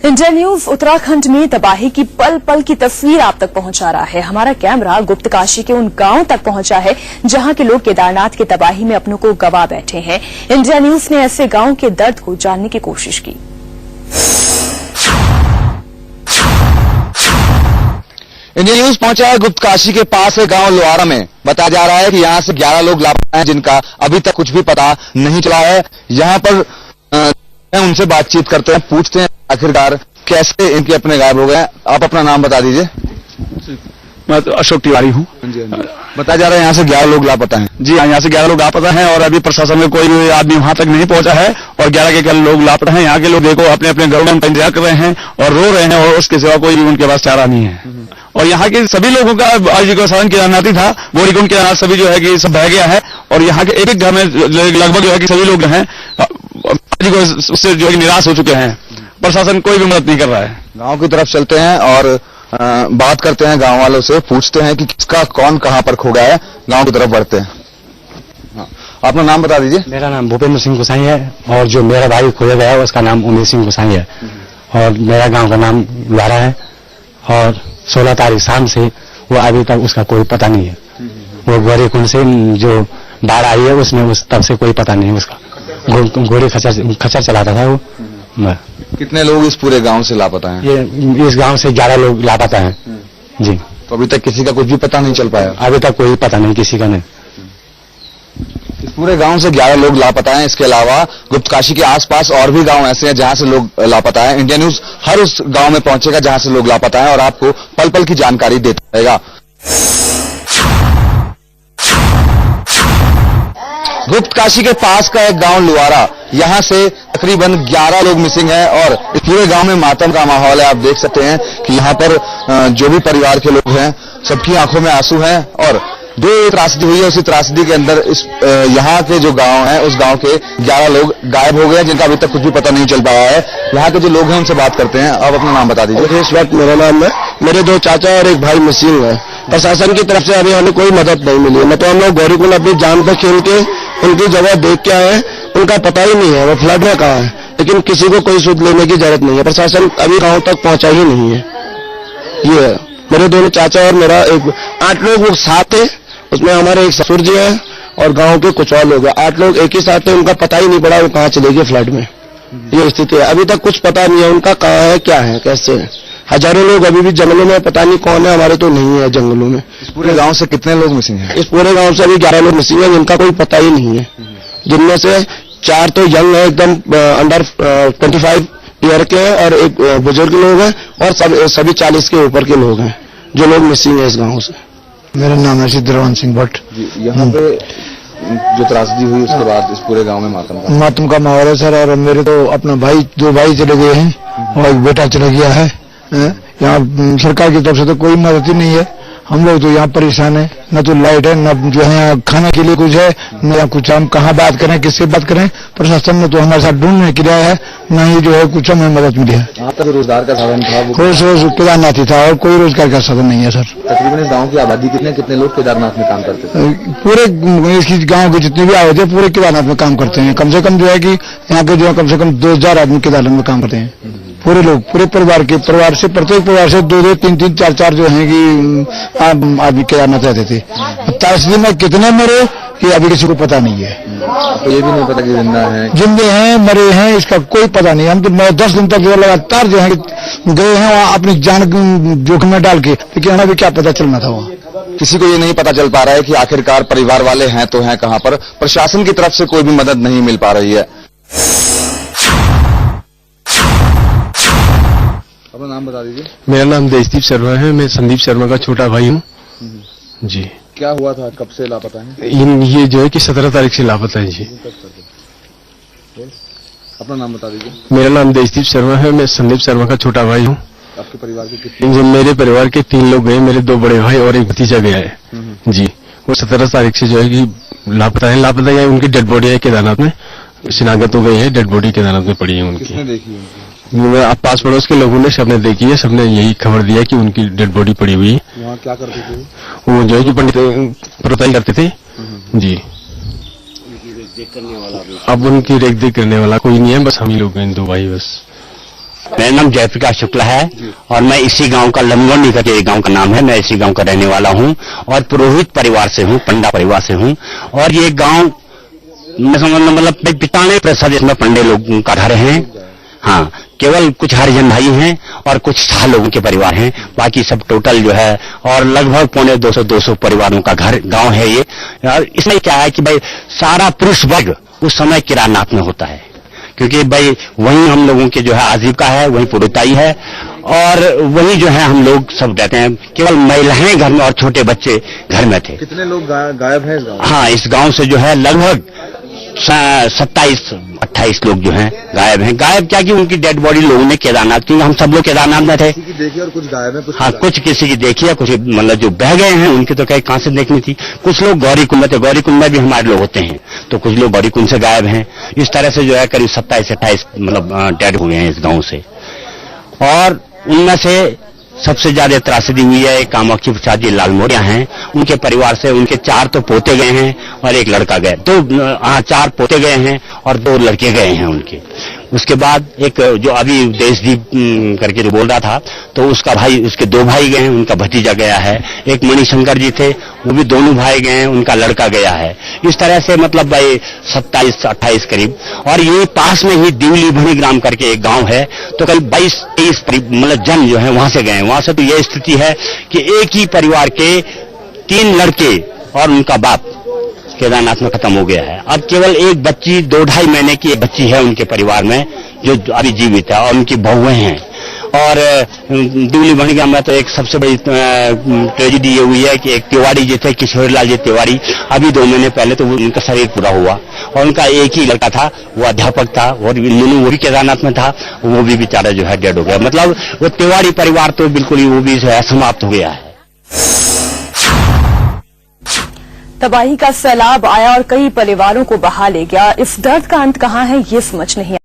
India news Uttarakhand में तबाही की पल पल की तस्वीर आप तक पहुंचा रहा है। हमारा कैमरा गुप्तकाशी के उन गांवों तक पहुंचा है जहां के लोग केदारनाथ की तबाही में अपनों को गवा बैठे हैं। इंडिया न्यूज ने ऐसे गांवों के दर्द को जानने की कोशिश की। इंडिया न्यूज पहुंचा है गुप्तकाशी के पास है गांव लोहारा में। बताया जा रहा है कि यहां से 11 लोग लापता हैं जिनका अभी तक कुछ भी पता नहीं चला है। यहां पर उनसे बातचीत करते हैं, पूछते हैं आखिरकार कैसे इनके अपने गायब हो गए। आप अपना नाम बता दीजिए। मैं तो अशोक तिवारी हूँ। बताया जा रहा है यहाँ से 11 लोग लापता हैं। जी हाँ, यहाँ से 11 लोग लापता हैं और अभी प्रशासन में कोई भी आदमी वहां तक नहीं पहुंचा है और 11 के 11 लोग लापता हैं। यहाँ के लोग देखो अपने अपने घरों में इंतजार कर रहे हैं और रो रहे हैं और उसके सिवा कोई भी उनके पास चारा नहीं है। और यहाँ के सभी लोगों का आज साधन केदारनाथ था, बोरीकुंड केदारनाथ सभी जो है कि सब बह गया है और यहाँ के एक एक घर में लगभग जो है कि सभी लोग जो है उससे जो है निराश हो चुके हैं। प्रशासन कोई भी मदद नहीं कर रहा है। गांव की तरफ चलते हैं और बात करते हैं गांव वालों से, पूछते हैं कि किसका कौन कहां पर खो गया है। गांव की तरफ बढ़ते हैं। अपना नाम बता दीजिए। मेरा नाम भूपेंद्र सिंह गोसाई है और जो मेरा भाई खोया गया है उसका नाम उमेश सिंह गोसाई है और मेरा गांव का नाम लोहारा है और 16 तारीख शाम से वो अभी तक उसका कोई पता नहीं है। वो गोरीकुंड से जो बाढ़ आई है उसमें उस तब से कोई पता नहीं है उसका। गोरी खच्चर चलाता था वो। कितने लोग इस पूरे गांव से लापता हैं? ये इस गांव से 11 लोग लापता हैं। जी। तो अभी तक किसी का कुछ भी पता नहीं चल पाया? अभी तक कोई पता नहीं किसी का नहीं। इस पूरे गांव से 11 लोग लापता हैं। इसके अलावा गुप्तकाशी के आसपास और भी गांव ऐसे हैं जहां से लोग लापता हैं। इंडिया न्यूज हर उस गांव में पहुंचेगा जहां से लोग लापता हैं और आपको पल पल की जानकारी देता रहेगा। गुप्तकाशी के पास का एक गांव लोहारा, यहां से तकरीबन 11 लोग मिसिंग हैं और इस पूरे गांव में मातम का माहौल है। आप देख सकते हैं कि यहां पर जो भी परिवार के लोग हैं सबकी आंखों में आंसू हैं और जो त्रासदी हुई है उसी त्रासदी के अंदर इस यहाँ के जो गांव है उस गांव के 11 लोग गायब हो गए हैं जिनका अभी तक कुछ भी पता नहीं चल पाया है। यहाँ के जो लोग हैं उनसे बात करते हैं। अब अपना नाम बता दीजिए। इस वक्त मेरा नाम है, मेरे 2 चाचा और एक भाई मिसिंग है। प्रशासन की तरफ से अभी हमें कोई मदद नहीं मिली है। तो हम लोग गौरीकुंड अपनी जान पर खेल के उनकी जगह देख के आए, उनका पता ही नहीं है वो फ्लड में कहाँ है, लेकिन किसी को कोई सुध लेने की जरूरत नहीं है। प्रशासन अभी गाँव तक पहुंचा ही नहीं है। ये मेरे 2 चाचा और मेरा 8 लोग साथ है, उसमें हमारे एक ससुर जी है और गांव के कुछ और लोग हैं। 8 लोग एक ही साथ है, उनका पता ही नहीं पड़ा वो कहाँ चले गए फ्लड में। ये स्थिति है, अभी तक कुछ पता नहीं है उनका कहाँ है, क्या है, कैसे है। हजारों लोग अभी भी जंगलों में, पता नहीं कौन है, हमारे तो नहीं है जंगलों में। इस पूरे गांव से कितने लोग मिसिंग हैं? इस पूरे गांव से अभी 11 लोग मिसिंग है जिनका कोई पता ही नहीं है, जिनमें से 4 तो यंग है, एकदम अंडर 25 ईयर के हैं और एक बुजुर्ग लोग हैं और सभी 40 के ऊपर के लोग हैं जो लोग मिसिंग है इस गाँव से। मेरा नाम है सिद्धरवन सिंह भट्ट। यहाँ पे जो त्रासदी हुई उसके बाद इस पूरे गांव में मातम का माहौल है सर। और मेरे तो अपना भाई 2 भाई चले गए हैं और एक बेटा चला गया है। यहाँ सरकार की तरफ से तो कोई मदद ही नहीं है। हम लोग तो यहाँ परेशान है, न तो लाइट है, न जो है खाने के लिए कुछ है, न कुछ। हम कहाँ बात करें, किससे बात करें? प्रशासन ने तो हमारे साथ ढूंढने के लिए है, न ही जो है कुछ हमें मदद मिली है। यहाँ तक रोजगार का साधन था रोज केदारनाथ ही था और कोई रोजगार का साधन नहीं है सर। तकरीबन इस गाँव की आबादी कितने लोग केदारनाथ में काम करते थे? पूरे इसकी गाँव के जितने भी आबादी है पूरे केदारनाथ में काम करते हैं। कम से कम जो है कि यहाँ के जो है कम से कम 2000 आदमी केदारनाथ में काम करते हैं। पूरे लोग, पूरे परिवार से प्रत्येक परिवार से 2-2, 3-3, 4-4 जो है कि आदमी केदारनाथ रहते थे। त्रासदी में कितने मरे ये अभी किसी को पता नहीं है। तो ये भी नहीं पता कि जिंदे हैं मरे हैं इसका कोई पता नहीं। हम तो 10 दिन तक जो लगातार जो है गए हैं वहाँ अपनी जान जोखिम में डाल के, लेकिन हमें भी क्या पता चलना था वहाँ। किसी को ये नहीं पता चल पा रहा है कि आखिरकार परिवार वाले हैं तो हैं कहाँ पर। प्रशासन की तरफ से कोई भी मदद नहीं मिल पा रही है। अपना नाम बता दीजिए। मेरा नाम देशदीप शर्मा है, मैं संदीप शर्मा का छोटा भाई हूँ। जी। क्या हुआ था, कब से लापता है? ये जो है कि 17 तारीख से लापता है जी। अपना नाम बता दीजिए। मेरा नाम देशदीप शर्मा है, मैं संदीप शर्मा का छोटा भाई हूँ। आपके परिवार के कितने? मेरे परिवार के 3 लोग गए, मेरे 2 बड़े भाई और एक भतीजा गया है जी। वो 17 तारीख से जो है कि लापता है। उनकी डेड बॉडी है केदारनाथ में, शिनागत हो गई है, डेड बॉडी केदारनाथ में पड़ी है उनकी। किसने देखी उनकी? पास पड़ोस के लोगों ने सबने देखी है, सबने यही खबर दिया कि उनकी डेड बॉडी पड़ी हुई है। वहाँ क्या करते थे वो जो है कि पंडित प्रोताई करते थे जी। देख करने वाला अब उनकी रेख देख करने वाला कोई नहीं है, बस हम ही लोग हैं, 2 भाई बस। मेरा नाम जयप्रकाश शुक्ला है और मैं इसी गांव का लमगोनी करके गांव का नाम है, मैं इसी गांव का रहने वाला हूं और पुरोहित परिवार से हूं, पंडा परिवार से हूं। और ये गांव मैं समझना मतलब 95% इसमें पंडे लोगों का घर है। हाँ, केवल कुछ हरिजन भाई हैं और कुछ शाह लोगों के परिवार हैं, बाकी सब टोटल जो है और लगभग 250 परिवारों का घर गांव है ये। और इसमें क्या है कि भाई सारा पुरुष वर्ग उस समय केदारनाथ में होता है, क्योंकि भाई वहीं हम लोगों की जो है आजीविका है, वहीं पुरोहिताई है और वहीं जो है हम लोग सब रहते हैं। केवल महिलाएं घर में और छोटे बच्चे घर में थे। कितने लोग गायब हैं इस गांव? हाँ, इस गांव से जो है लगभग 27-28 लोग जो हैं गायब हैं। गायब क्या कि उनकी डेड बॉडी लोगों ने केदारनाथ, क्योंकि हम सब लोग केदारनाथ में थे। किसी की देखी और कुछ गायब है, हाँ, कुछ किसी की देखी है, कुछ मतलब जो बह गए हैं उनकी तो कहाँ से देखनी थी। कुछ लोग गौरीकुंड में थे, गौरीकुंड में भी हमारे लोग होते हैं, तो कुछ लोग गौरीकुंड से गायब हैं। इस तरह से जो है करीब 27-28 मतलब डेड हुए हैं इस गाँव से। और उनमें से सबसे ज्यादा त्रासदी हुई है कामाक्षी प्रसाद जी लालमोरिया हैं, उनके परिवार से उनके 4 तो पोते गए हैं और 1 लड़का गए, तो 4 पोते गए हैं और 2 लड़के गए हैं उनके। उसके बाद एक जो अभी देशदीप करके जो बोल रहा था, तो उसका भाई, उसके 2 भाई गए हैं, उनका भतीजा गया है। एक मणिशंकर जी थे, वो भी दोनों भाई गए हैं, उनका लड़का गया है। इस तरह से मतलब भाई 27-28 करीब। और ये पास में ही दिवली भणी ग्राम करके एक गांव है, तो करीब 22-23 मतलब जन जो है वहां से गए। वहां से तो ये स्थिति है कि एक ही परिवार के 3 लड़के और उनका बाप केदारनाथ में खत्म हो गया है। अब केवल एक बच्ची 2-2.5 महीने की एक बच्ची है उनके परिवार में जो अभी जीवित है और उनकी बहुएं हैं। और दिवली भणी ग्राम में तो एक सबसे बड़ी ट्रेजेडी ये हुई है कि एक तिवारी जी थे, किशोरीलाल जी तिवारी, अभी 2 महीने पहले तो उनका शरीर पूरा हुआ और उनका एक ही लड़का था, वो अध्यापक था और वो भी केदारनाथ में था, वो भी बेचारा जो है डेड हो गया। मतलब वो तिवारी परिवार तो बिल्कुल ही वो भी जो है समाप्त हो गया है। तबाही का सैलाब आया और कई परिवारों को बहा ले गया। इस दर्द का अंत कहाँ है, ये समझ नहीं